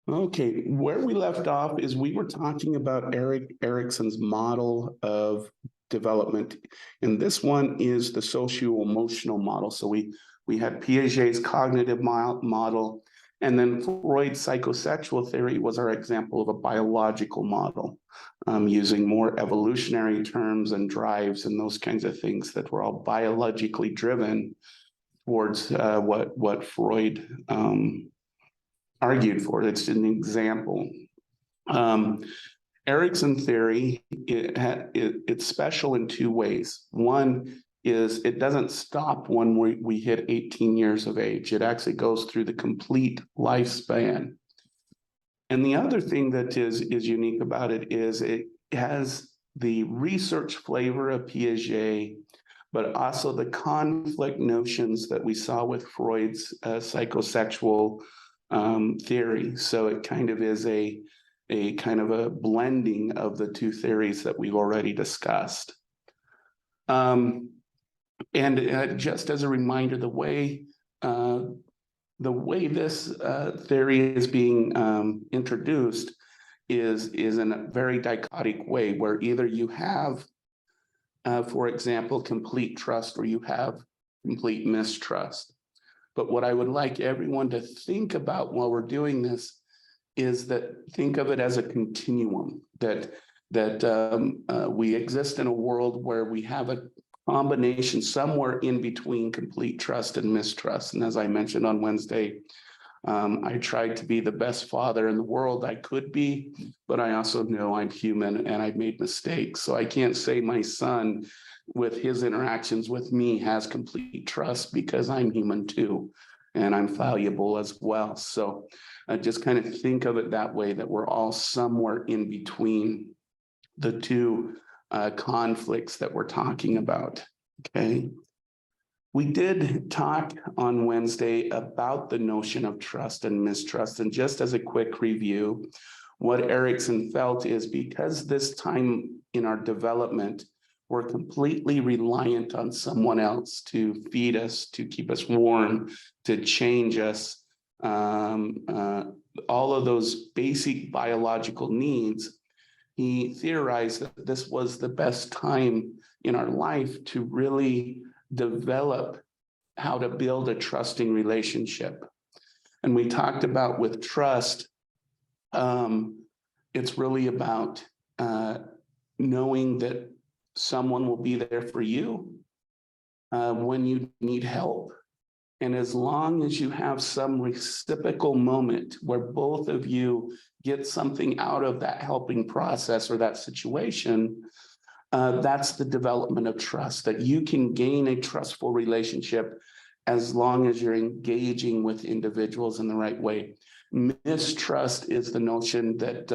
Okay, where we left off is we were talking about Erickson's model of development, and this one is the socio-emotional model. So we had Piaget's cognitive model, and then Freud's psychosexual theory was our example of a biological model, using more evolutionary terms and drives and those kinds of things that were all biologically driven towards what Freud argued for. It's an example. Erickson theory, it's special in two ways. One is it doesn't stop when we hit 18 years of age. It actually goes through the complete lifespan. And the other thing that is unique about it is it has the research flavor of Piaget, but also the conflict notions that we saw with Freud's psychosexual theory. So it kind of is a kind of a blending of the two theories that we've already discussed. And just as a reminder, the way this theory is being introduced is in a very dichotic way, where either you have, for example, complete trust, or you have complete mistrust. But what I would like everyone to think about while we're doing this is that think of it as a continuum, that we exist in a world where we have a combination somewhere in between complete trust and mistrust. And as I mentioned on Wednesday, I tried to be the best father in the world I could be, but I also know I'm human and I've made mistakes. So I can't say my son, with his interactions with me, has complete trust, because I'm human too, and I'm fallible as well. So I just kind of think of it that way, that we're all somewhere in between the two conflicts that we're talking about, okay? We did talk on Wednesday about the notion of trust and mistrust, and just as a quick review, what Erickson felt is because this time in our development, we're completely reliant on someone else to feed us, to keep us warm, to change us. All of those basic biological needs, he theorized that this was the best time in our life to really develop how to build a trusting relationship. And we talked about with trust, it's really about knowing that someone will be there for you when you need help. And as long as you have some reciprocal moment where both of you get something out of that helping process or that situation, that's the development of trust, that you can gain a trustful relationship as long as you're engaging with individuals in the right way. Mistrust is the notion that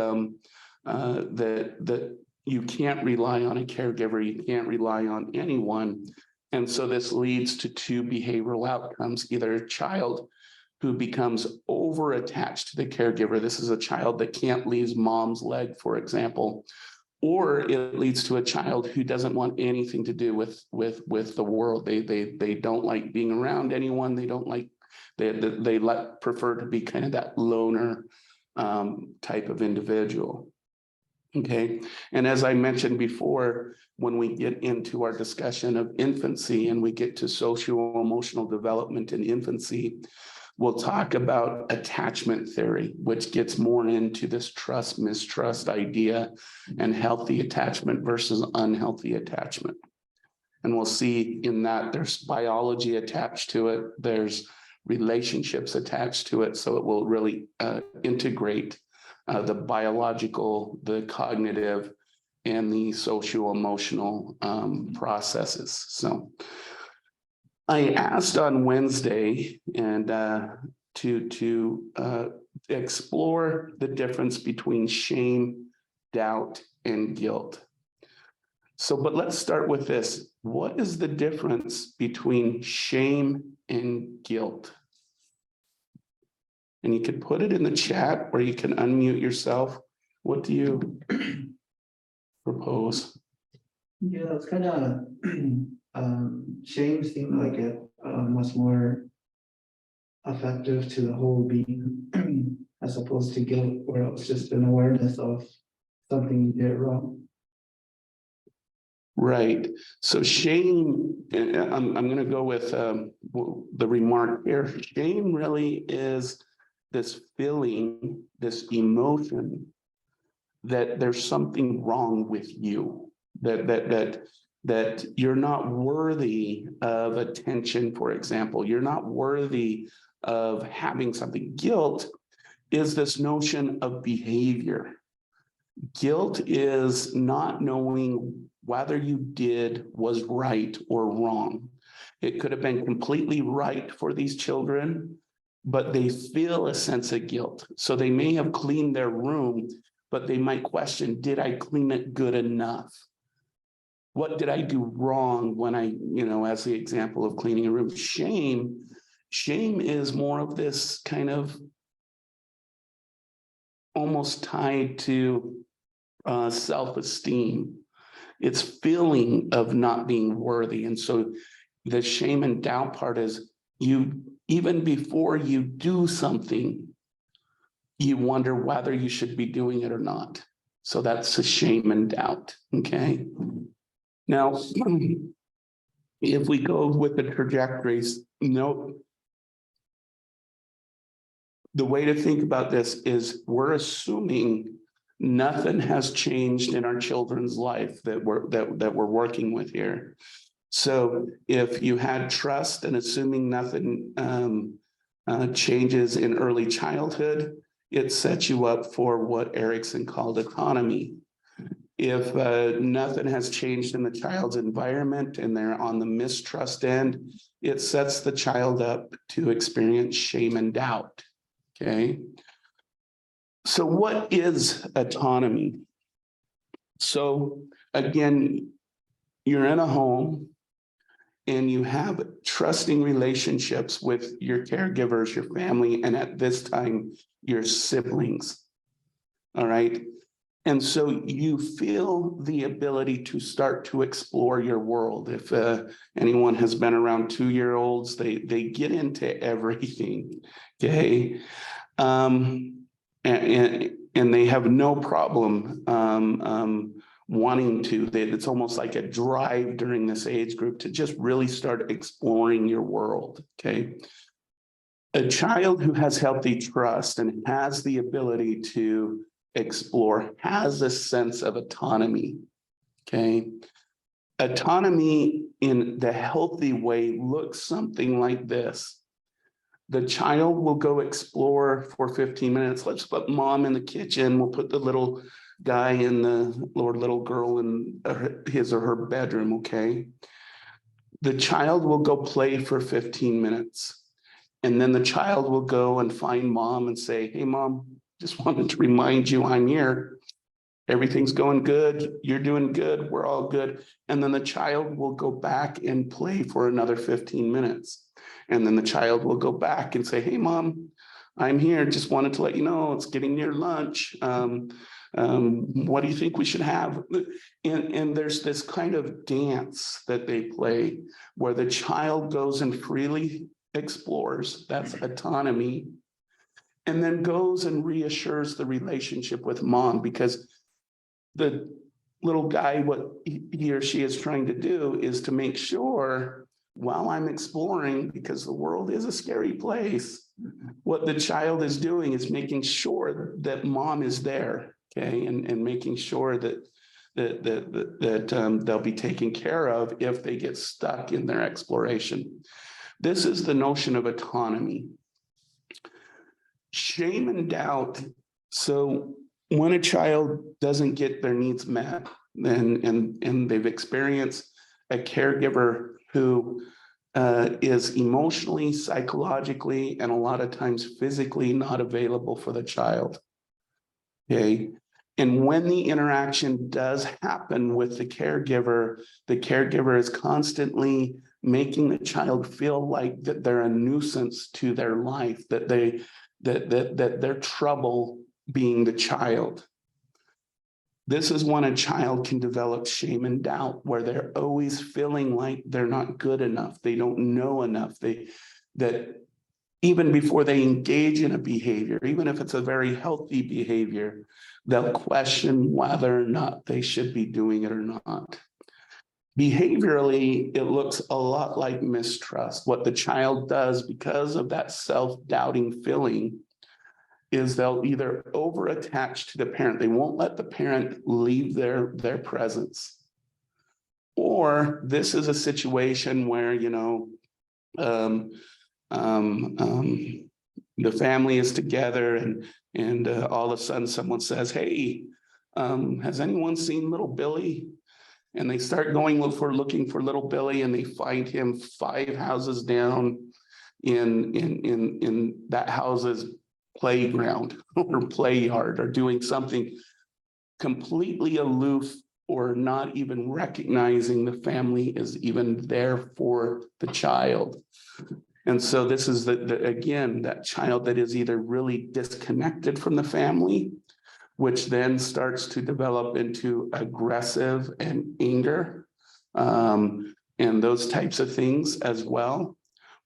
that you can't rely on a caregiver, you can't rely on anyone. And so this leads to two behavioral outcomes: either a child who becomes over attached to the caregiver. This is a child that can't leave mom's leg, for example, or it leads to a child who doesn't want anything to do with the world. They don't like being around anyone. They don't like, they prefer to be kind of that loner type of individual. Okay, and as I mentioned before, when we get into our discussion of infancy and we get to socio-emotional development in infancy, we'll talk about attachment theory, which gets more into this trust mistrust idea and healthy attachment versus unhealthy attachment. And we'll see in that there's biology attached to it, there's relationships attached to it, so it will really integrate the biological, the cognitive, and the socio-emotional processes. So I asked on Wednesday and to explore the difference between shame, doubt, and guilt. So, but let's start with this. What is the difference between shame and guilt? And you can put it in the chat, or you can unmute yourself. What do you propose? Yeah, it's kind of shame seemed like it much more effective to the whole being as opposed to guilt, where it was just an awareness of something you did wrong. Right. So shame, I'm going to go with the remark here. Shame really is this feeling, this emotion that there's something wrong with you, that you're not worthy of attention, for example. You're not worthy of having something. Guilt is this notion of behavior. Guilt is not knowing whether you did was right or wrong. It could have been completely right for these children, but they feel a sense of guilt. So they may have cleaned their room, but they might question, did I clean it good enough? What did I do wrong when I, as the example of cleaning a room? Shame is more of this kind of almost tied to self-esteem. It's feeling of not being worthy. And so the shame and doubt part is even before you do something, you wonder whether you should be doing it or not. So that's the shame and doubt. Okay. Now, if we go with the trajectories, the way to think about this is we're assuming nothing has changed in our children's life that we're working with here. So if you had trust and assuming nothing changes in early childhood, it sets you up for what Erickson called autonomy. If nothing has changed in the child's environment and they're on the mistrust end, it sets the child up to experience shame and doubt. Okay. So what is autonomy? So again, you're in a home and you have trusting relationships with your caregivers, your family, and at this time, your siblings. All right. And so you feel the ability to start to explore your world. If anyone has been around 2-year-olds, they get into everything. Okay. And they have no problem wanting to. It's almost like a drive during this age group to just really start exploring your world. Okay. A child who has healthy trust and has the ability to explore has a sense of autonomy. Okay. Autonomy in the healthy way looks something like this. The child will go explore for 15 minutes. Let's put mom in the kitchen. We'll put the little guy in or little girl in his or her bedroom, okay? The child will go play for 15 minutes. And then the child will go and find mom and say, hey, mom, just wanted to remind you I'm here. Everything's going good. You're doing good. We're all good. And then the child will go back and play for another 15 minutes. And then the child will go back and say, hey, mom, I'm here. Just wanted to let you know it's getting near lunch. What do you think we should have? And there's this kind of dance that they play where the child goes and freely explores. That's autonomy. And then goes and reassures the relationship with mom, because the little guy, what he or she is trying to do is to make sure while I'm exploring, because the world is a scary place, what the child is doing is making sure that mom is there, okay, and making sure that they'll be taken care of if they get stuck in their exploration. This is the notion of autonomy. Shame and doubt. So when a child doesn't get their needs met and they've experienced a caregiver who is emotionally, psychologically, and a lot of times physically not available for the child. Okay. And when the interaction does happen with the caregiver is constantly making the child feel like that they're a nuisance to their life, that they're trouble being the child. This is when a child can develop shame and doubt, where they're always feeling like they're not good enough. They don't know enough. That even before they engage in a behavior, even if it's a very healthy behavior, they'll question whether or not they should be doing it or not. Behaviorally, it looks a lot like mistrust. What the child does because of that self-doubting feeling is they'll either over-attach to the parent. They won't let the parent leave their presence. Or this is a situation where, the family is together and all of a sudden someone says, hey, has anyone seen little Billy? And they start looking for little Billy, and they find him 5 houses down in that house's playground or play yard, or doing something completely aloof, or not even recognizing the family is even there for the child. And so this is again, that child that is either really disconnected from the family, which then starts to develop into aggressive and anger, and those types of things as well,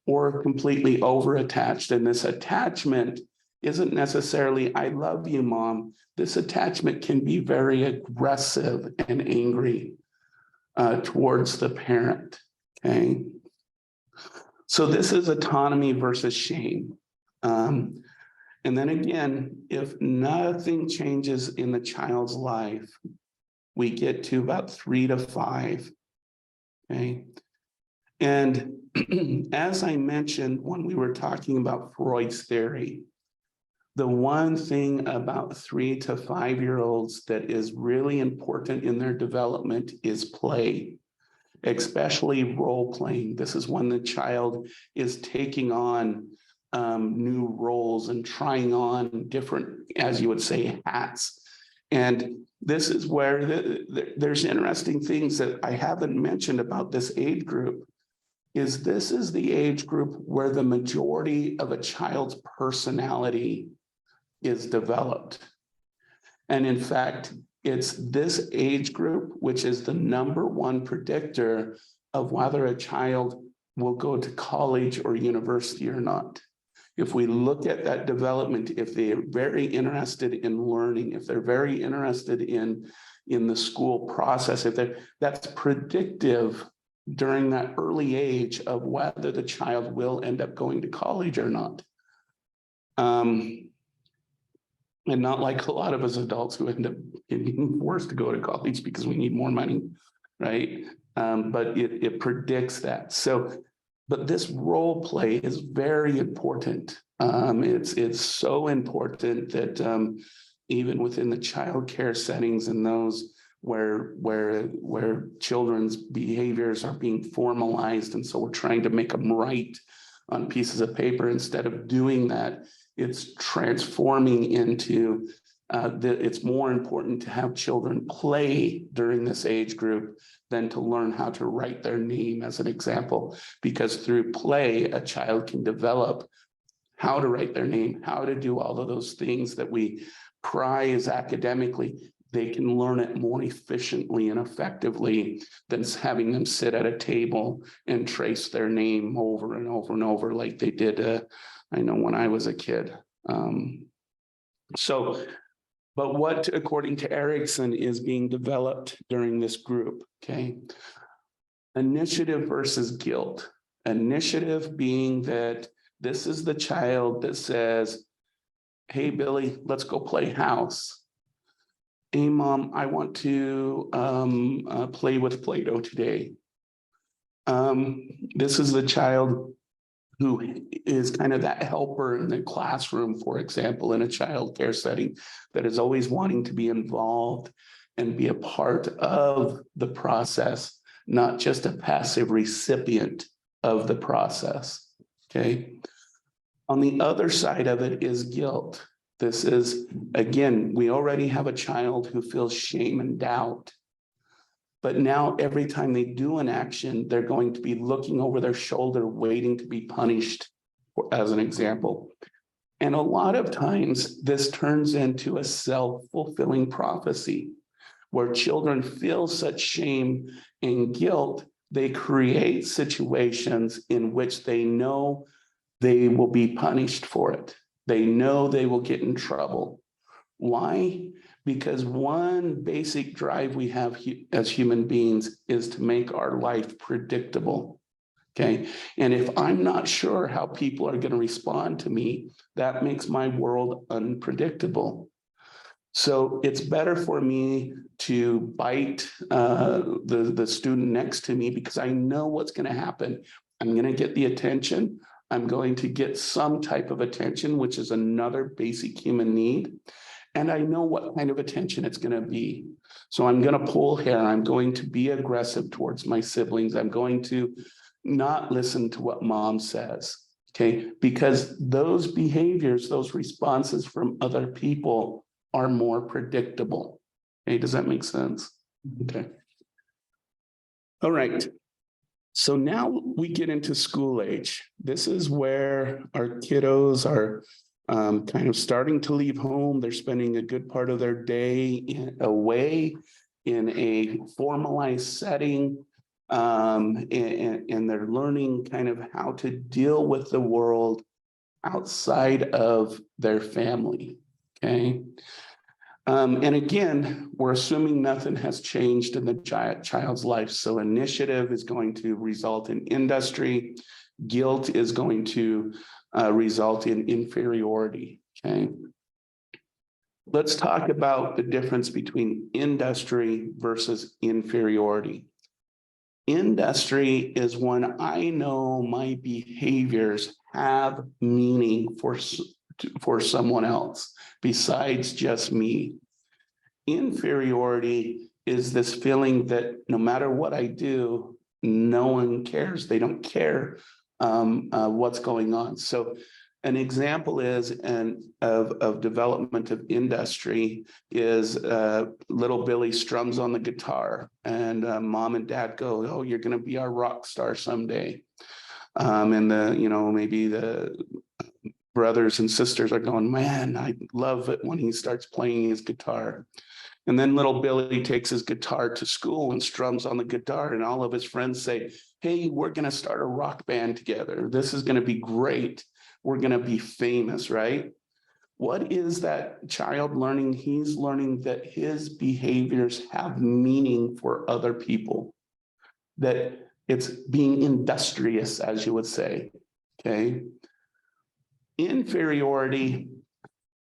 or completely over-attached. And this attachment isn't necessarily, I love you, mom. This attachment can be very aggressive and angry towards the parent, okay? So this is autonomy versus shame. And then again, if nothing changes in the child's life, we get to about 3 to 5, okay? And as I mentioned when we were talking about Freud's theory, the one thing about 3 to 5-year-olds that is really important in their development is play, especially role playing. This is when the child is taking on new roles and trying on different, as you would say, hats. And this is where there's interesting things that I haven't mentioned about this age group. This is the age group where the majority of a child's personality is developed. And in fact, it's this age group which is the #1 predictor of whether a child will go to college or university or not. If we look at that development, if they're very interested in learning, if they're very interested in the school process, that's predictive during that early age of whether the child will end up going to college or not. And not like a lot of us adults who end up getting forced to go to college because we need more money, right? But it predicts that. So, but this role play is very important. It's so important that even within the child care settings and those where children's behaviors are being formalized, and so we're trying to make them write on pieces of paper. Instead of doing that, it's transforming into it's more important to have children play during this age group than to learn how to write their name, as an example, because through play, a child can develop how to write their name, how to do all of those things that we prize academically. They can learn it more efficiently and effectively than having them sit at a table and trace their name over and over and over like they did, I know when I was a kid. But what, according to Erickson, is being developed during this group, okay? Initiative versus guilt. Initiative being that this is the child that says, hey, Billy, let's go play house. Hey, mom, I want to play with Play-Doh today. This is the child who is kind of that helper in the classroom, for example, in a child care setting, that is always wanting to be involved and be a part of the process, not just a passive recipient of the process, okay? On the other side of it is guilt. This is, again, we already have a child who feels shame and doubt. But now every time they do an action, they're going to be looking over their shoulder, waiting to be punished, as an example. And a lot of times this turns into a self-fulfilling prophecy, where children feel such shame and guilt, they create situations in which they know they will be punished for it. They know they will get in trouble. Why? Because one basic drive we have as human beings is to make our life predictable. Okay. And if I'm not sure how people are going to respond to me, that makes my world unpredictable. So it's better for me to bite the student next to me because I know what's going to happen. I'm going to get the attention. I'm going to get some type of attention, which is another basic human need. And I know what kind of attention it's going to be. So I'm going to pull hair. I'm going to be aggressive towards my siblings. I'm going to not listen to what mom says. Okay. Because those behaviors, those responses from other people are more predictable. Okay. Does that make sense? Okay. All right. So now we get into school age. This is where our kiddos are kind of starting to leave home. They're spending a good part of their day away in a formalized setting. And they're learning kind of how to deal with the world outside of their family. Okay. And again, we're assuming nothing has changed in the child's life. So initiative is going to result in industry. Guilt is going to result in inferiority. Okay. Let's talk about the difference between industry versus inferiority. Industry is when I know my behaviors have meaning for someone else besides just me. Inferiority is this feeling that no matter what I do, no one cares. They don't care what's going on. So an example is of development of industry is little Billy strums on the guitar and mom and dad go, oh, you're going to be our rock star someday. And maybe the brothers and sisters are going, man, I love it when he starts playing his guitar. And then little Billy takes his guitar to school and strums on the guitar, and all of his friends say, hey, we're going to start a rock band together. This is going to be great. We're going to be famous, right? What is that child learning? He's learning that his behaviors have meaning for other people, that it's being industrious, as you would say, okay? Inferiority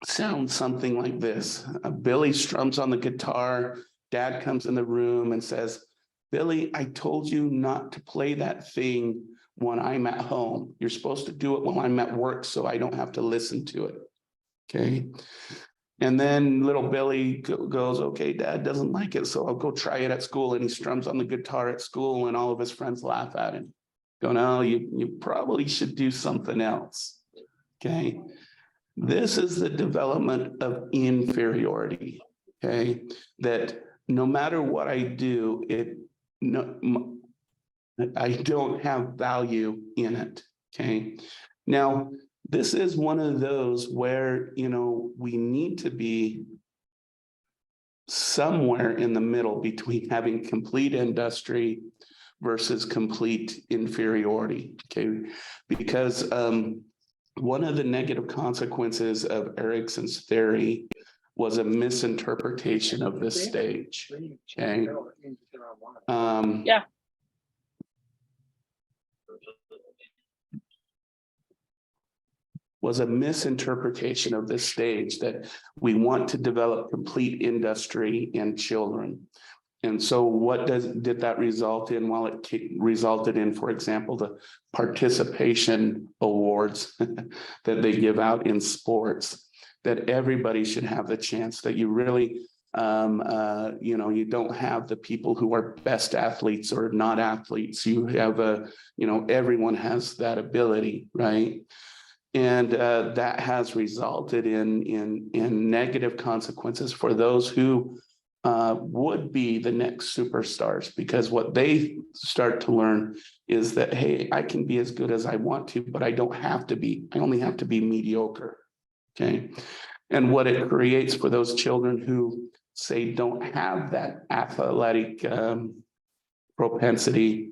sounds something like this. Billy strums on the guitar. Dad comes in the room and says, Billy, I told you not to play that thing when I'm at home. You're supposed to do it when I'm at work so I don't have to listen to it. Okay. And then little Billy goes, okay, Dad doesn't like it, so I'll go try it at school. And he strums on the guitar at school and all of his friends laugh at him. Go, no, you probably should do something else. Okay. This is the development of inferiority, okay? That no matter what I do, I don't have value in it, okay? Now, this is one of those where, we need to be somewhere in the middle between having complete industry versus complete inferiority, okay? Because one of the negative consequences of Erickson's theory was a misinterpretation of this stage. Okay. Was a misinterpretation of this stage that we want to develop complete industry in children. And so what did that result in? Well, it resulted in, for example, the participation awards that they give out in sports, that everybody should have the chance, that you really, you don't have the people who are best athletes or not athletes. You have everyone has that ability, right? And that has resulted in negative consequences for those who would be the next superstars, because what they start to learn is that, hey, I can be as good as I want to, but I don't have to be. I only have to be mediocre. Okay. And what it creates for those children who say don't have that athletic propensity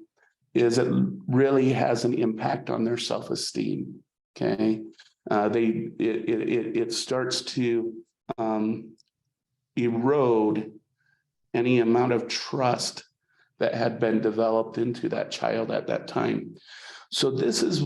is it really has an impact on their self-esteem. Okay, it starts to erode any amount of trust that had been developed into that child at that time. So this is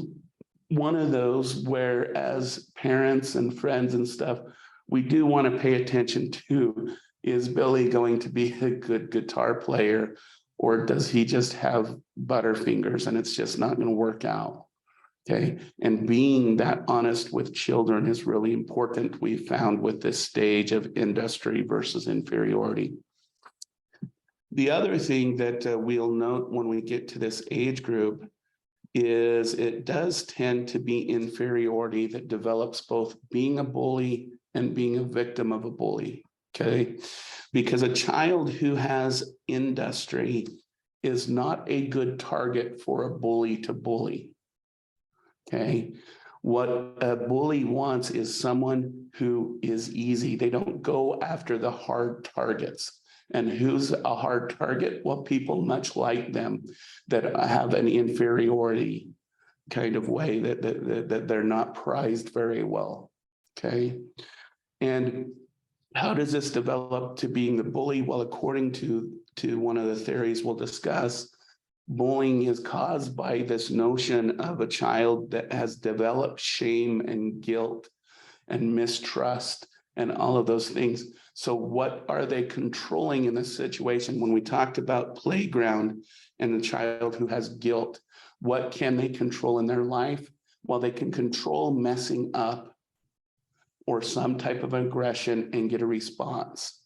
one of those where, as parents and friends and stuff, we do want to pay attention to, is Billy going to be a good guitar player, or does he just have butterfingers and it's just not going to work out? Okay, and being that honest with children is really important, we found, with this stage of industry versus inferiority. The other thing that we'll note when we get to this age group is it does tend to be inferiority that develops both being a bully and being a victim of a bully, okay? Because a child who has industry is not a good target for a bully to bully, okay? What a bully wants is someone who is easy. They don't go after the hard targets. And who's a hard target? Well, people much like them that have an inferiority kind of way, that they're not prized very well, okay? And how does this develop to being the bully? Well, according to one of the theories we'll discuss, bullying is caused by this notion of a child that has developed shame and guilt and mistrust and all of those things. So what are they controlling in this situation? When we talked about playground and the child who has guilt, what can they control in their life? Well, they can control messing up or some type of aggression and get a response.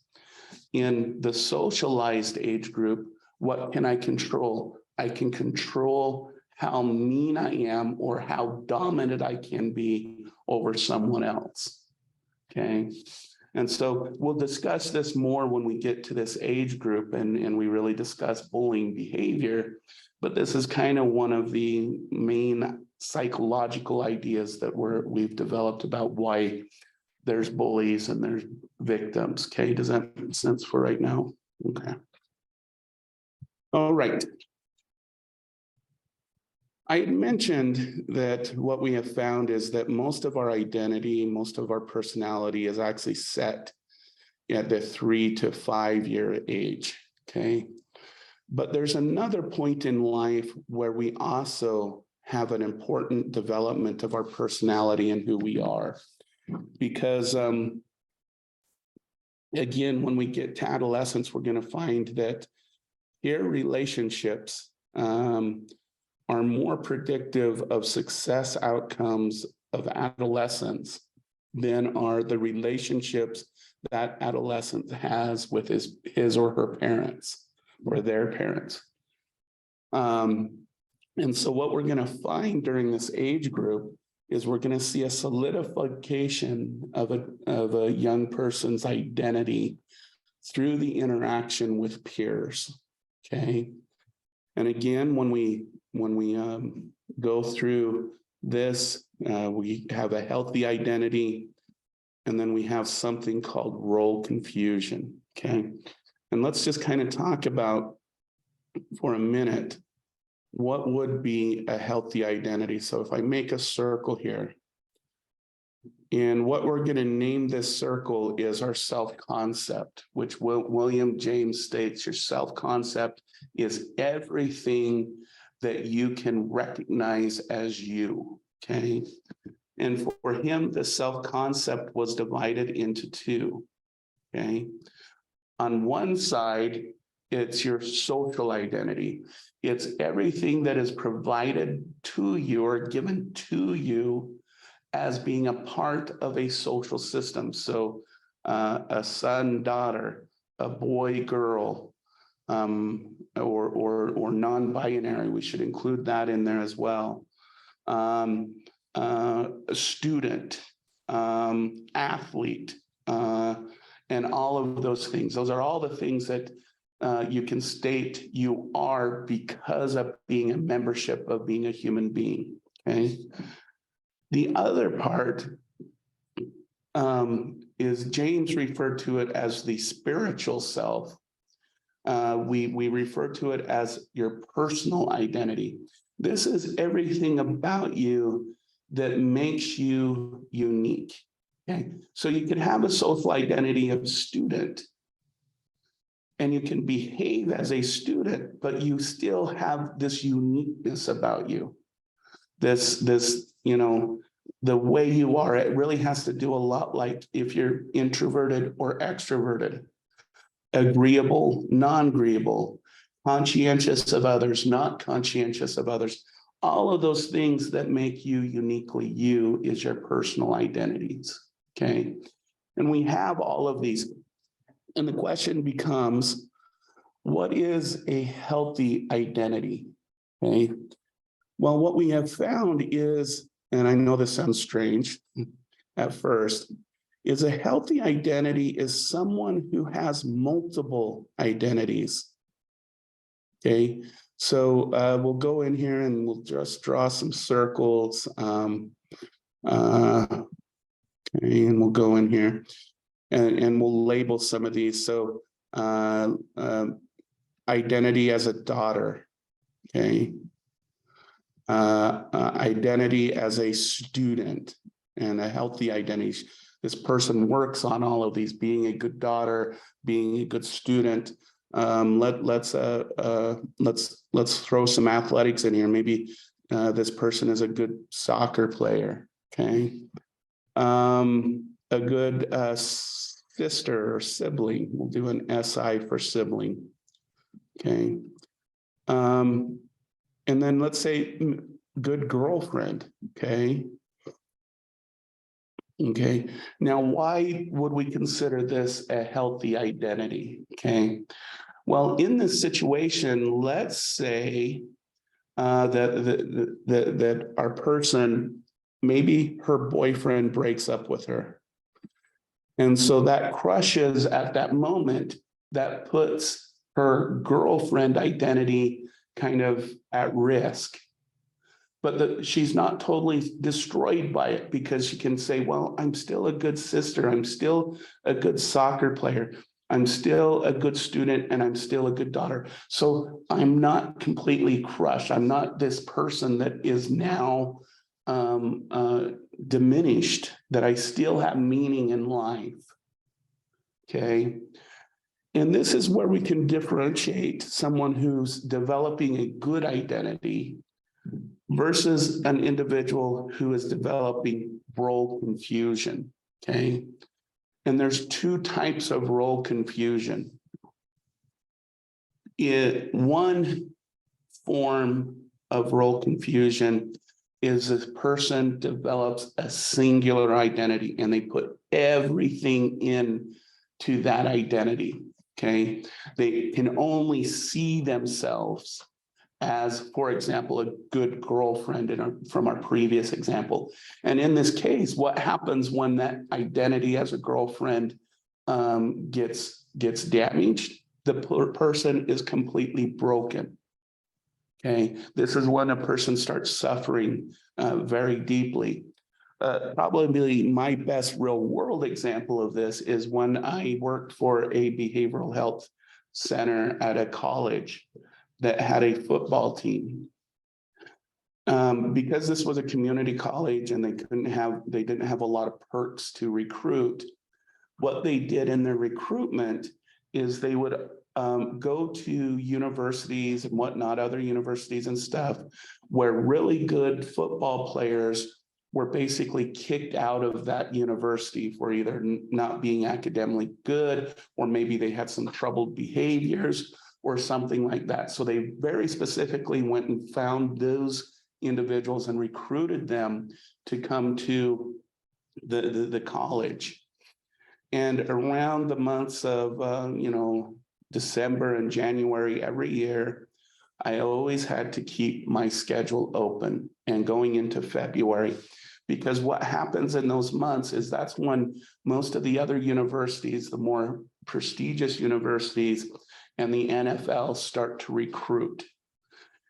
In the socialized age group, what can I control? I can control how mean I am or how dominant I can be over someone else, okay? And so we'll discuss this more when we get to this age group and we really discuss bullying behavior, but this is kind of one of the main psychological ideas that we've developed about why there's bullies and there's victims, okay? Does that make sense for right now? Okay. All right. I had mentioned that what we have found is that most of our identity, most of our personality is actually set at the 3 to 5 year age, okay? But there's another point in life where we also have an important development of our personality and who we are. Because again, when we get to adolescence, we're going to find that here relationships are more predictive of success outcomes of adolescence than are the relationships that adolescent has with his or her parents or their parents. And so what we're going to find during this age group is we're going to see a solidification of a young person's identity through the interaction with peers, okay? And again, when we go through this, we have a healthy identity, and then we have something called role confusion, okay? And let's just kind of talk about, for a minute, what would be a healthy identity. So if I make a circle here, and what we're going to name this circle is our self-concept, which William James states your self-concept is everything that you can recognize as you, okay? And for him, the self-concept was divided into two, okay? On one side, it's your social identity. It's everything that is provided to you or given to you as being a part of a social system. So a son, daughter, a boy, girl, or non-binary, we should include that in there as well. A student, athlete, and all of those things. Those are all the things that you can state you are because of being a membership of being a human being, okay? The other part is James referred to it as the spiritual self. We refer to it as your personal identity. This is everything about you that makes you unique. Okay, so you can have a social identity of student, and you can behave as a student, but you still have this uniqueness about you. This, you know, the way you are, it really has to do a lot like if you're introverted or extroverted, agreeable, non-agreeable, conscientious of others, not conscientious of others. All of those things that make you uniquely you is your personal identities, okay? And we have all of these. And the question becomes, what is a healthy identity, okay? Well, what we have found is, and I know this sounds strange at first, is a healthy identity is someone who has multiple identities. Okay, so we'll go in here and we'll just draw some circles. Okay, and we'll go in here and we'll label some of these. So identity as a daughter, okay. Identity as a student and a healthy identity. This person works on all of these, being a good daughter, being a good student. Let's throw some athletics in here. Maybe this person is a good soccer player. Okay, a good sister or sibling. We'll do an SI for sibling. Okay. And then let's say good girlfriend, okay? Okay, now why would we consider this a healthy identity, okay? Well, in this situation, let's say that our person, maybe her boyfriend breaks up with her. And so that crushes at that moment, that puts her girlfriend identity kind of at risk, but she's not totally destroyed by it because she can say, well, I'm still a good sister. I'm still a good soccer player. I'm still a good student and I'm still a good daughter. So I'm not completely crushed. I'm not this person that is now diminished, that I still have meaning in life. Okay. And this is where we can differentiate someone who's developing a good identity versus an individual who is developing role confusion, okay? And there's two types of role confusion. One form of role confusion is this person develops a singular identity and they put everything in to that identity. Okay, they can only see themselves as, for example, a good girlfriend from our previous example. And in this case, what happens when that identity as a girlfriend gets damaged? The person is completely broken. Okay, this is when a person starts suffering very deeply. Probably my best real world example of this is when I worked for a behavioral health center at a college that had a football team. Because this was a community college and they didn't have a lot of perks to recruit, what they did in their recruitment is they would go to universities and whatnot, other universities and stuff, where really good football players were basically kicked out of that university for either not being academically good, or maybe they had some troubled behaviors or something like that. So they very specifically went and found those individuals and recruited them to come to the college. And around the months of, December and January every year, I always had to keep my schedule open and going into February, because what happens in those months is that's when most of the other universities, the more prestigious universities and the NFL start to recruit.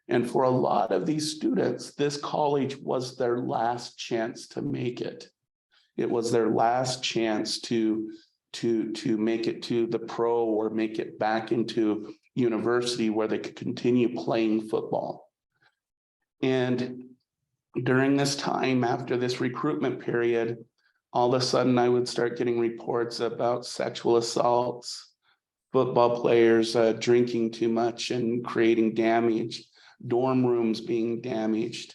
And for a lot of these students, this college was their last chance to make it. It was their last chance to make it to the pro or make it back into university where they could continue playing football. And during this time, after this recruitment period, all of a sudden I would start getting reports about sexual assaults, football players drinking too much and creating damage, dorm rooms being damaged,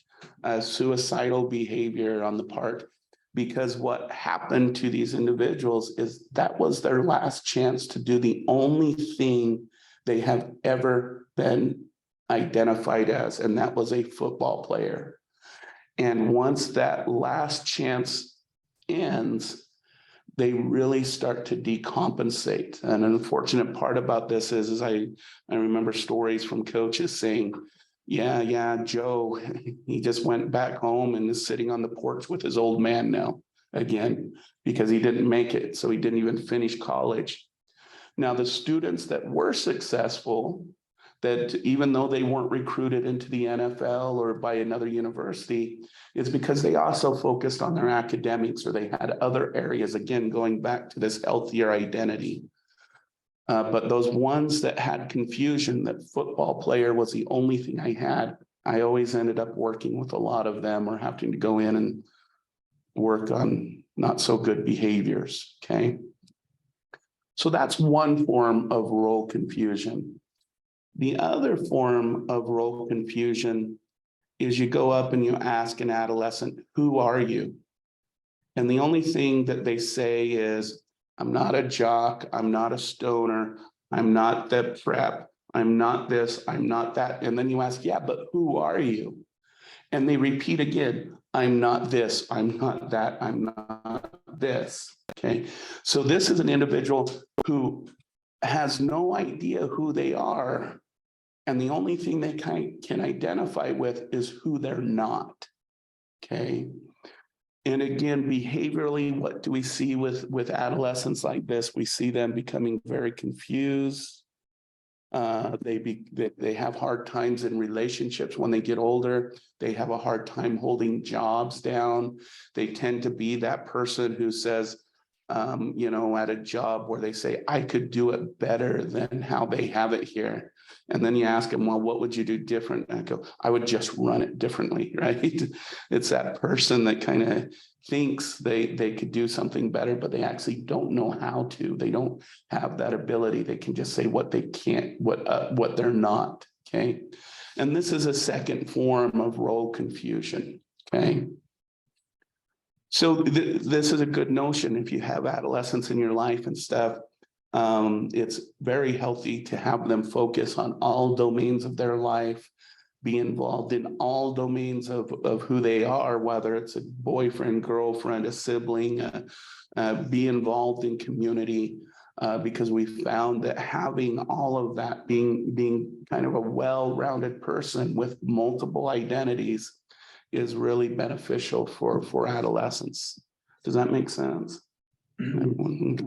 suicidal behavior on the part. Because what happened to these individuals is that was their last chance to do the only thing they have ever been identified as, and that was a football player. And once that last chance ends, they really start to decompensate. And an unfortunate part about this is I remember stories from coaches saying, yeah, Joe, he just went back home and is sitting on the porch with his old man now again, because he didn't make it. So he didn't even finish college. Now, the students that were successful, that even though they weren't recruited into the NFL or by another university, is because they also focused on their academics, or they had other areas, again, going back to this healthier identity. But those ones that had confusion, that football player was the only thing I had, I always ended up working with a lot of them, or having to go in and work on not so good behaviors, okay? So that's one form of role confusion. The other form of role confusion is you go up and you ask an adolescent, who are you? And the only thing that they say is, I'm not a jock, I'm not a stoner, I'm not the prep, I'm not this, I'm not that. And then you ask, yeah, but who are you? And they repeat again, I'm not this, I'm not that, I'm not this, okay? So this is an individual who has no idea who they are, and the only thing they can identify with is who they're not, okay? And again, behaviorally, what do we see with adolescents like this? We see them becoming very confused. They have hard times in relationships when they get older. They have a hard time holding jobs down. They tend to be that person who says, at a job where they say, I could do it better than how they have it here. And then you ask them, well, what would you do different? And I go, I would just run it differently, right? It's that person that kind of thinks they could do something better, but they actually don't know how to. They don't have that ability. They can just say what they can't, what they're not, okay? And this is a second form of role confusion, okay? So this is a good notion if you have adolescents in your life and stuff. It's very healthy to have them focus on all domains of their life, be involved in all domains of who they are, whether it's a boyfriend, girlfriend, a sibling, be involved in community, because we found that having all of that, being kind of a well-rounded person with multiple identities, is really beneficial for adolescents. Does that make sense? I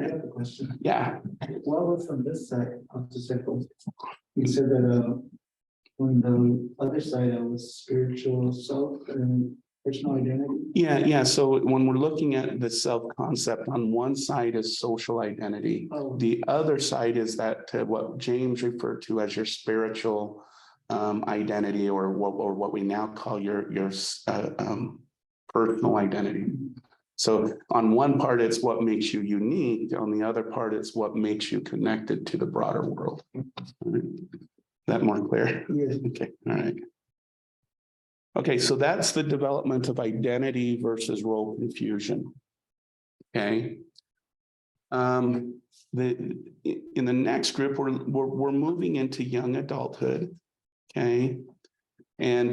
have a question. Yeah. What was from this side of the circle? You said that on the other side, it was spiritual self and personal identity. Yeah. So when we're looking at the self-concept, on one side is social identity. Oh. The other side is that what James referred to as your spiritual identity, or what we now call your personal identity. So on one part, it's what makes you unique. On the other part, it's what makes you connected to the broader world. Right. Is that more clear? Yes. Okay, all right. Okay, so that's the development of identity versus role confusion. Okay. In the next group, we're moving into young adulthood. Okay, and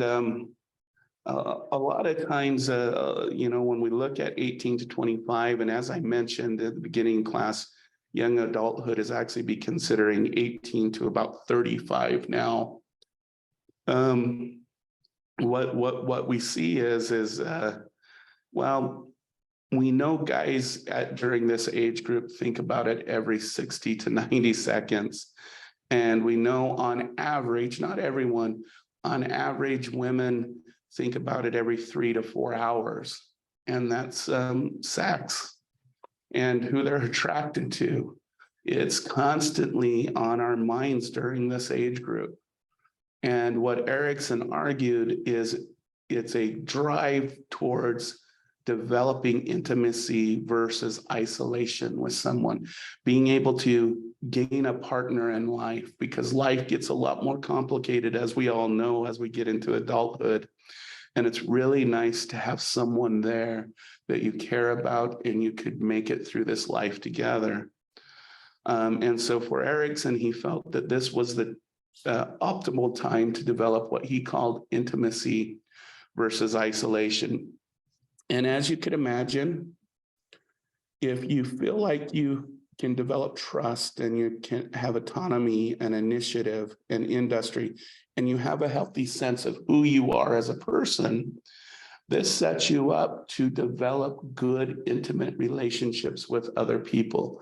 a lot of times, when we look at 18 to 25, and as I mentioned at the beginning class, young adulthood is actually be considering 18 to about 35 now. What we see is well, we know guys during this age group think about it every 60 to 90 seconds. And we know on average, not everyone, on average, women think about it every 3 to 4 hours. And that's sex and who they're attracted to. It's constantly on our minds during this age group. And what Erickson argued is it's a drive towards developing intimacy versus isolation with someone, being able to gain a partner in life, because life gets a lot more complicated, as we all know, as we get into adulthood. And it's really nice to have someone there that you care about and you could make it through this life together. And so for Erickson, he felt that this was the optimal time to develop what he called intimacy versus isolation. And as you could imagine, if you feel like you can develop trust and you can have autonomy and initiative and industry, and you have a healthy sense of who you are as a person, this sets you up to develop good, intimate relationships with other people,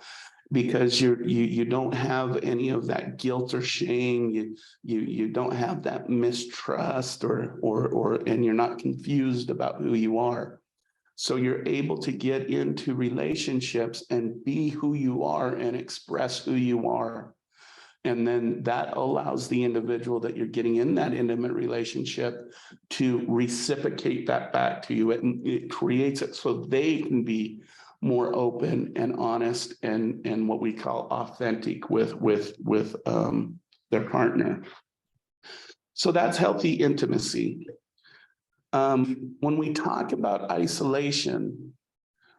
because you don't have any of that guilt or shame. You don't have that mistrust and you're not confused about who you are. So you're able to get into relationships and be who you are and express who you are. And then that allows the individual that you're getting in that intimate relationship to reciprocate that back to you. It creates it so they can be more open and honest and what we call authentic with their partner. So that's healthy intimacy. When we talk about isolation,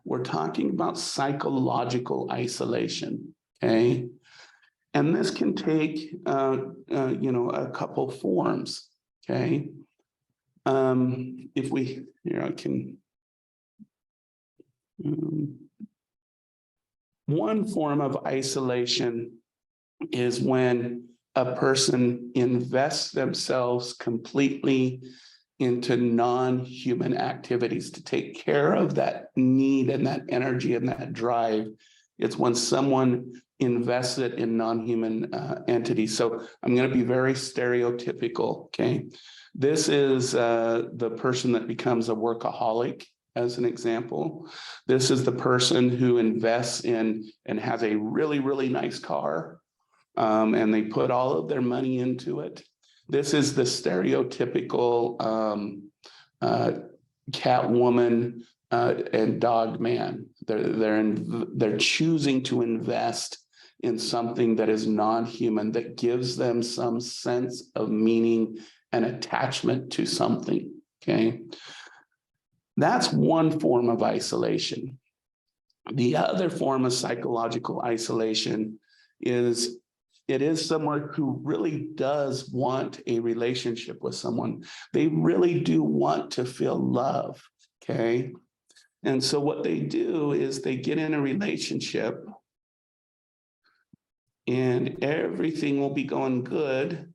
we're talking about psychological isolation, okay? And this can take, a couple forms, okay? If we, here I can, one form of isolation is when a person invests themselves completely into non-human activities to take care of that need and that energy and that drive. It's when someone invests it in non-human entities. So I'm going to be very stereotypical, okay? This is the person that becomes a workaholic, as an example. This is the person who invests in and has a really, really nice car, and they put all of their money into it. This is the stereotypical cat woman and dog man. They're choosing to invest in something that is non-human, that gives them some sense of meaning and attachment to something, okay? That's one form of isolation. The other form of psychological isolation is it is someone who really does want a relationship with someone. They really do want to feel love, okay? And so what they do is they get in a relationship and everything will be going good.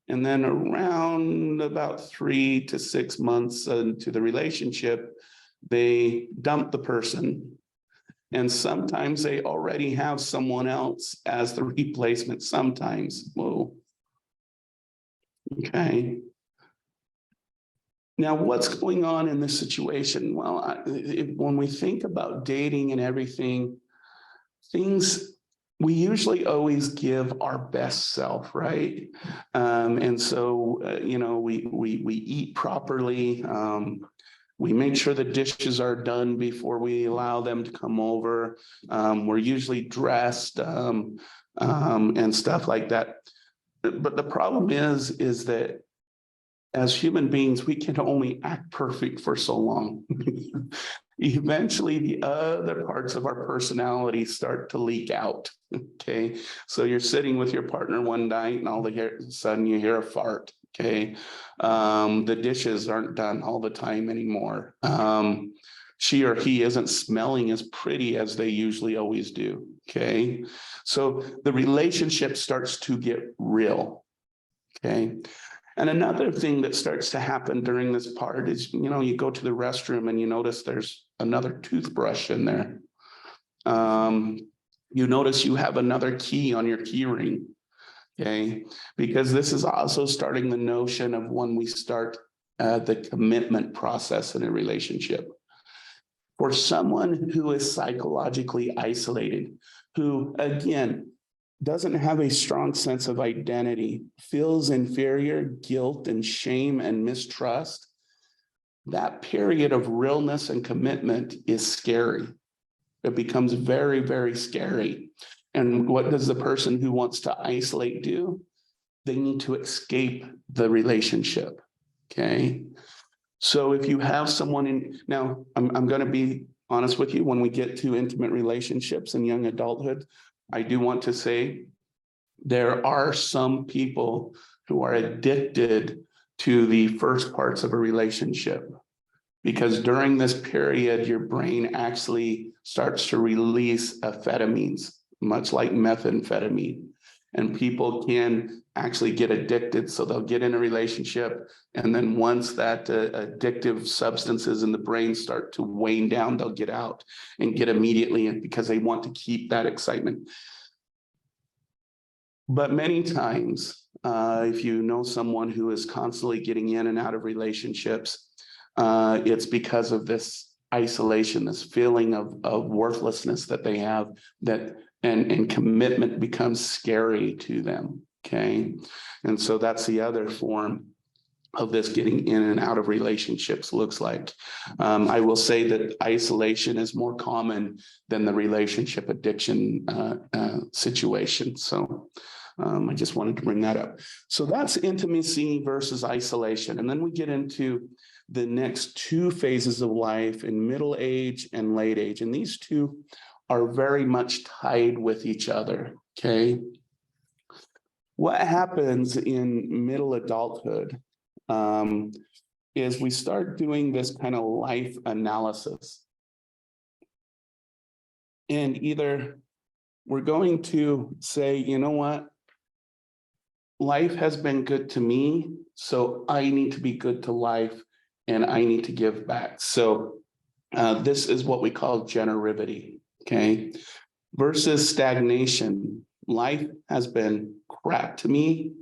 And then around about 3 to 6 months into the relationship, they dump the person. And sometimes they already have someone else as the replacement. Sometimes, whoa. Okay. Now, what's going on in this situation? Well, when we think about dating and everything, we usually always give our best self, right? And so, we eat properly. We make sure the dishes are done before we allow them to come over. We're usually dressed and stuff like that. But the problem is that as human beings, we can only act perfect for so long. Eventually, the other parts of our personality start to leak out, okay? So you're sitting with your partner one night and all of a sudden you hear a fart, okay? The dishes aren't done all the time anymore. She or he isn't smelling as pretty as they usually always do, okay? So the relationship starts to get real, okay? And another thing that starts to happen during this part is, you go to the restroom and you notice there's another toothbrush in there. You notice you have another key on your key ring, okay? Because this is also starting the notion of when we start the commitment process in a relationship. For someone who is psychologically isolated, who, again, doesn't have a strong sense of identity, feels inferior, guilt and shame and mistrust, that period of realness and commitment is scary. It becomes very, very scary. And what does the person who wants to isolate do? They need to escape the relationship. Okay. So if you have someone in, now I'm going to be honest with you, when we get to intimate relationships in young adulthood, I do want to say there are some people who are addicted to the first parts of a relationship, because during this period, your brain actually starts to release amphetamines, much like methamphetamine. And people can actually get addicted. So they'll get in a relationship. And then once that addictive substances in the brain start to wane down, they'll get out and get immediately, because they want to keep that excitement. But many times, if you know someone who is constantly getting in and out of relationships, it's because of this isolation, this feeling of worthlessness that they have, that and commitment becomes scary to them. Okay. And so that's the other form of this getting in and out of relationships looks like. I will say that isolation is more common than the relationship addiction situation. So I just wanted to bring that up. So that's intimacy versus isolation. And then we get into the next two phases of life in middle age and late age. And these two are very much tied with each other. Okay. What happens in middle adulthood is we start doing this kind of life analysis. And either we're going to say, you know what? Life has been good to me, so I need to be good to life and I need to give back. So this is what we call generity, okay? Versus stagnation. Life has been crap to me,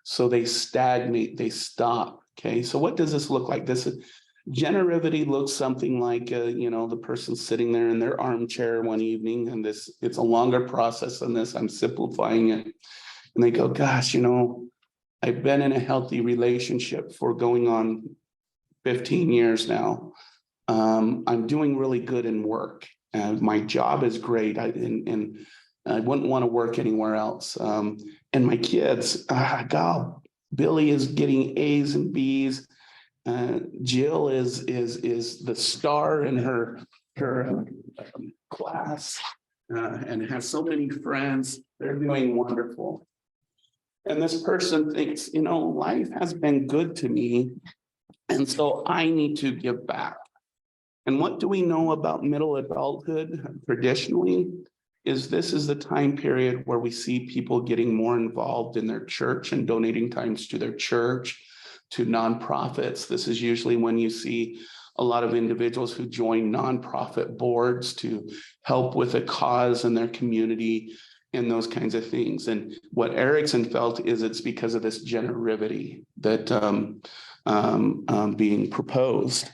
so they stagnate, they stop, okay? So what does this look like? This is generity looks something like, you know, the person sitting there in their armchair one evening, and it's a longer process than this. I'm simplifying it. And they go, gosh, you know, I've been in a healthy relationship for going on 15 years now. I'm doing really good in work. My job is great. And I wouldn't want to work anywhere else. And my kids, God, Billy is getting A's and B's. Jill is the star in her class and has so many friends. They're doing wonderful. And this person thinks, you know, life has been good to me, and so I need to give back. And what do we know about middle adulthood traditionally is this is the time period where we see people getting more involved in their church and donating times to their church, to nonprofits. This is usually when you see a lot of individuals who join nonprofit boards to help with a cause in their community and those kinds of things. And what Erickson felt is it's because of this generity that being proposed.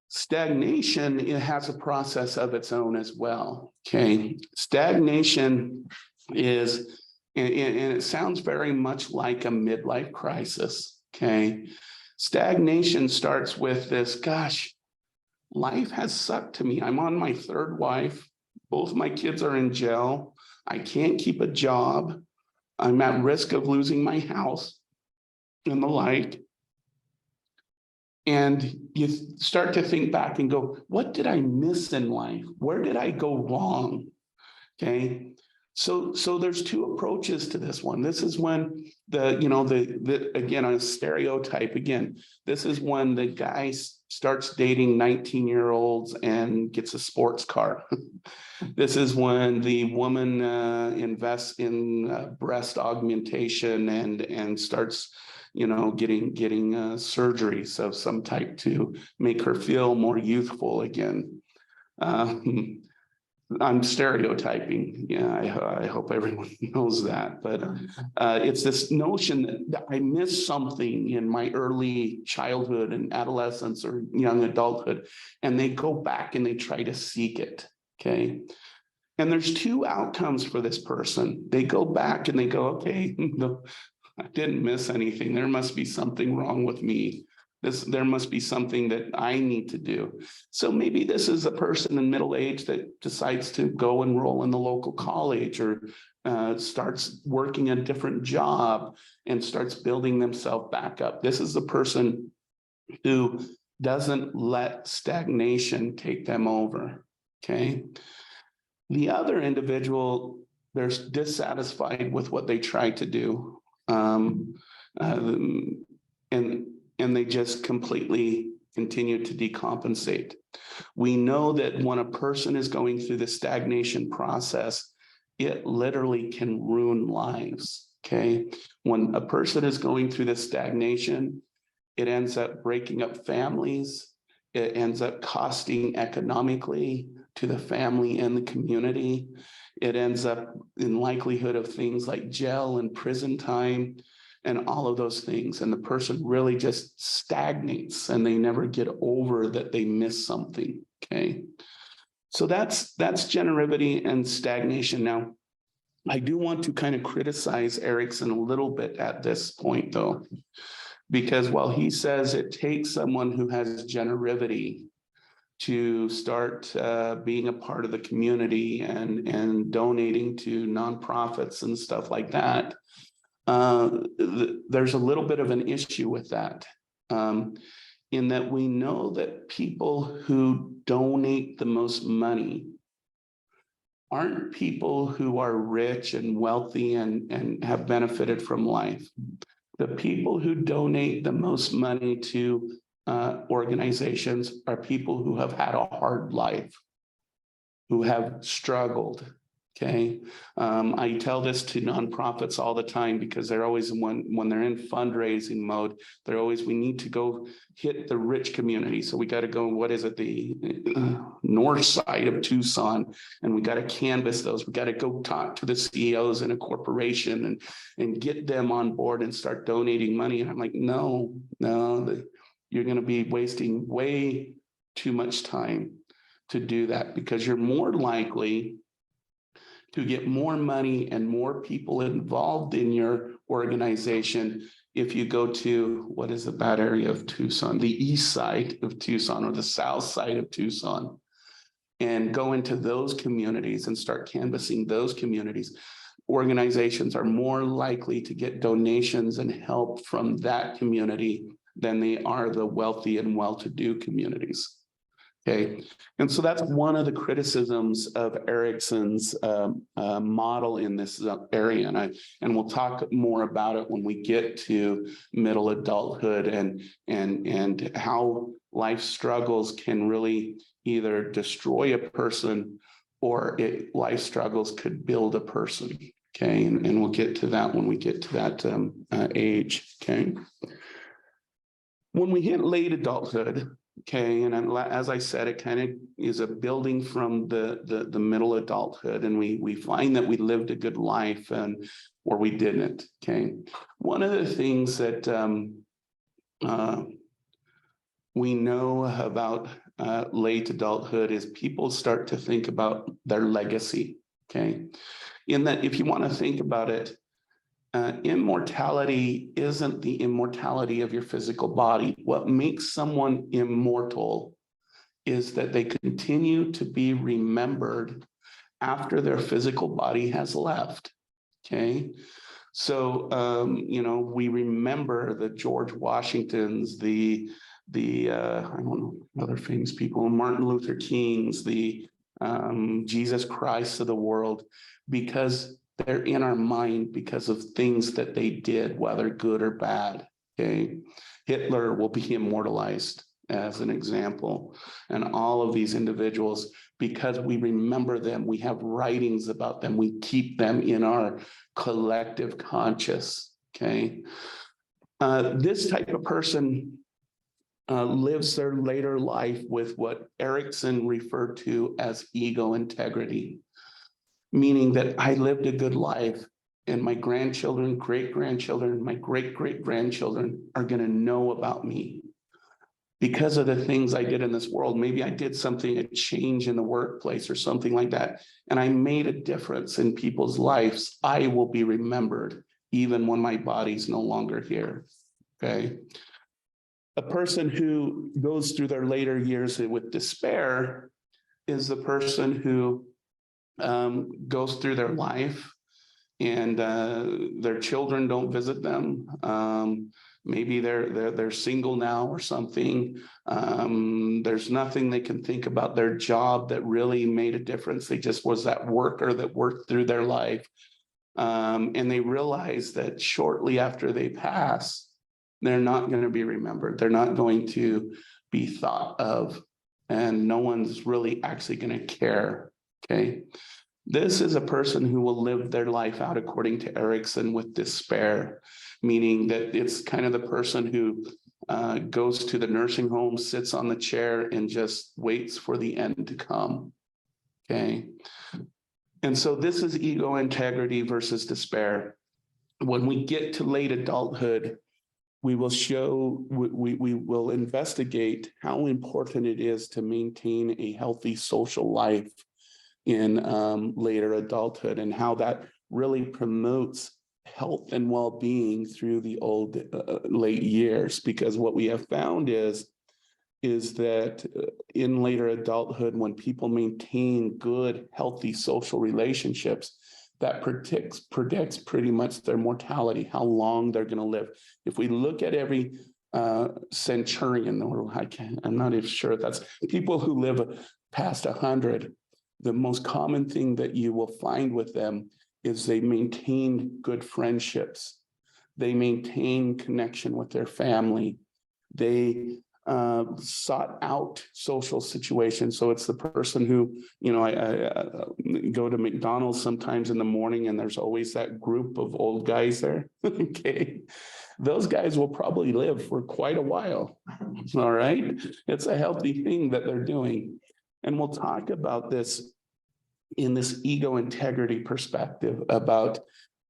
Stagnation, it has a process of its own as well. Okay, stagnation is, and it sounds very much like a midlife crisis. Okay, stagnation starts with this, gosh, life has sucked to me. I'm on my third wife. Both my kids are in jail. I can't keep a job. I'm at risk of losing my house and the like. And you start to think back and go, what did I miss in life? Where did I go wrong? Okay. So there's two approaches to this one. This is when again, a stereotype again, this is when the guy starts dating 19-year-olds and gets a sports car. This is when the woman invests in breast augmentation and starts, you know, getting surgeries of some type to make her feel more youthful again. I'm stereotyping. Yeah, I hope everyone knows that. But it's this notion that I missed something in my early childhood and adolescence or young adulthood, and they go back and they try to seek it. Okay. And there's two outcomes for this person. They go back and they go, okay, no, I didn't miss anything. There must be something wrong with me. There must be something that I need to do. So maybe this is a person in middle age that decides to go enroll in the local college, or starts working a different job and starts building themselves back up. This is the person who doesn't let stagnation take them over, okay? The other individual, they're dissatisfied with what they try to do. And they just completely continue to decompensate. We know that when a person is going through the stagnation process, it literally can ruin lives, okay? When a person is going through the stagnation, it ends up breaking up families. It ends up costing economically to the family and the community. It ends up in likelihood of things like jail and prison time and all of those things. And the person really just stagnates and they never get over that they missed something, okay? So that's generivity and stagnation. Now, I do want to kind of criticize Erickson a little bit at this point though, because while he says it takes someone who has generivity to start being a part of the community and donating to nonprofits and stuff like that, there's a little bit of an issue with that, in that we know that people who donate the most money aren't people who are rich and wealthy and have benefited from life. The people who donate the most money to organizations are people who have had a hard life, who have struggled, okay? I tell this to nonprofits all the time because they're always, when they're in fundraising mode, they're always, we need to go hit the rich community. So we got to go, what is it, the north side of Tucson, and we got to canvass those. We got to go talk to the CEOs in a corporation and get them on board and start donating money. And I'm like, no, you're going to be wasting way too much time to do that, because you're more likely to get more money and more people involved in your organization if you go to, what is the bad area of Tucson, the east side of Tucson or the south side of Tucson, and go into those communities and start canvassing those communities. Organizations are more likely to get donations and help from that community than they are the wealthy and well-to-do communities. Okay, and so that's one of the criticisms of Erickson's model in this area, and we'll talk more about it when we get to middle adulthood and how life struggles can really either destroy a person or life struggles could build a person. Okay, and we'll get to that when we get to that age. Okay, when we hit late adulthood. Okay, and as I said, it kind of is a building from the middle adulthood, and we find that we lived a good life or we didn't. Okay, one of the things that we know about late adulthood is people start to think about their legacy. Okay, in that, if you want to think about it, immortality isn't the immortality of your physical body. What makes someone immortal is that they continue to be remembered after their physical body has left. Okay, so we remember the George Washingtons, the I don't know, other famous people, Martin Luther Kings, the Jesus Christ of the world, because they're in our mind because of things that they did, whether good or bad. Okay, Hitler will be immortalized as an example, and all of these individuals, because we remember them, we have writings about them, we keep them in our collective conscious. Okay, this type of person lives their later life with what Erickson referred to as ego integrity. Meaning that I lived a good life, and my grandchildren, great-grandchildren, my great-great-grandchildren are going to know about me because of the things I did in this world. Maybe I did something, a change in the workplace or something like that, and I made a difference in people's lives. I will be remembered even when my body's no longer here, okay? A person who goes through their later years with despair is the person who goes through their life and their children don't visit them. Maybe they're single now or something. There's nothing they can think about their job that really made a difference. They just was that worker that worked through their life. And they realize that shortly after they pass, they're not going to be remembered. They're not going to be thought of, and no one's really actually going to care. Okay. This is a person who will live their life out according to Erickson with despair, meaning that it's kind of the person who goes to the nursing home, sits on the chair, and just waits for the end to come. Okay. And so this is ego integrity versus despair. When we get to late adulthood, we will show, we will investigate how important it is to maintain a healthy social life in later adulthood, and how that really promotes health and well-being through the late years. Because what we have found is that in later adulthood, when people maintain good, healthy social relationships, that predicts pretty much their mortality, how long they're going to live. If we look at every centurion, or I'm not even sure if that's people who live past 100, the most common thing that you will find with them is they maintain good friendships. They maintain connection with their family. They sought out social situations. So it's the person who, I go to McDonald's sometimes in the morning, and there's always that group of old guys there. Okay. Those guys will probably live for quite a while. All right. It's a healthy thing that they're doing. And we'll talk about this in this ego integrity perspective about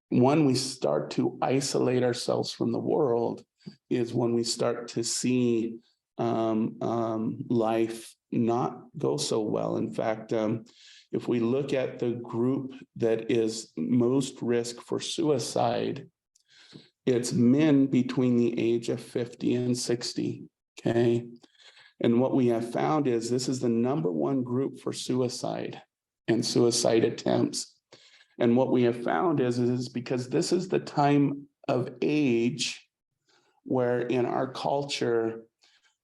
when we start to isolate ourselves from the world is when we start to see life not go so well. In fact, if we look at the group that is most risk for suicide, it's men between the age of 50 and 60, okay? And what we have found is this is the #1 group for suicide and suicide attempts. And what we have found is because this is the time of age where in our culture,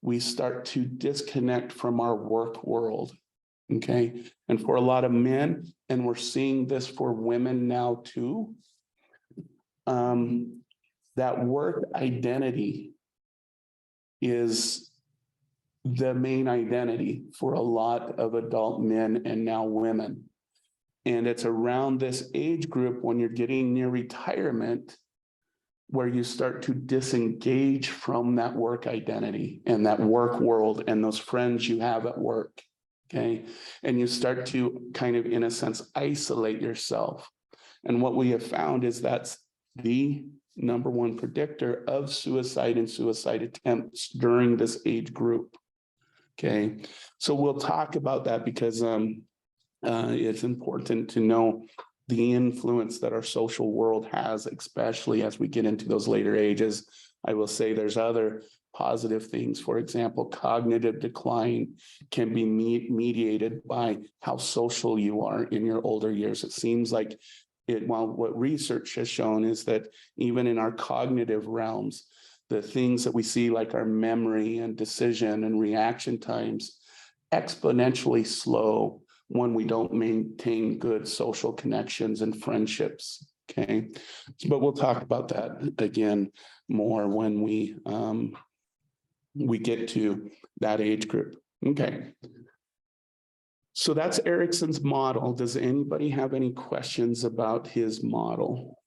we start to disconnect from our work world, okay? And for a lot of men, and we're seeing this for women now too, that work identity is the main identity for a lot of adult men and now women. And it's around this age group when you're getting near retirement where you start to disengage from that work identity and that work world and those friends you have at work, okay? And you start to kind of, in a sense, isolate yourself. And what we have found is that's the #1 predictor of suicide and suicide attempts during this age group, okay? So we'll talk about that because it's important to know the influence that our social world has, especially as we get into those later ages. I will say there's other positive things. For example, cognitive decline can be mediated by how social you are in your older years. It seems like while what research has shown is that even in our cognitive realms, the things that we see like our memory and decision and reaction times exponentially slow when we don't maintain good social connections and friendships, okay? But we'll talk about that again more when we get to that age group, okay? So that's Erickson's model. Does anybody have any questions about his model?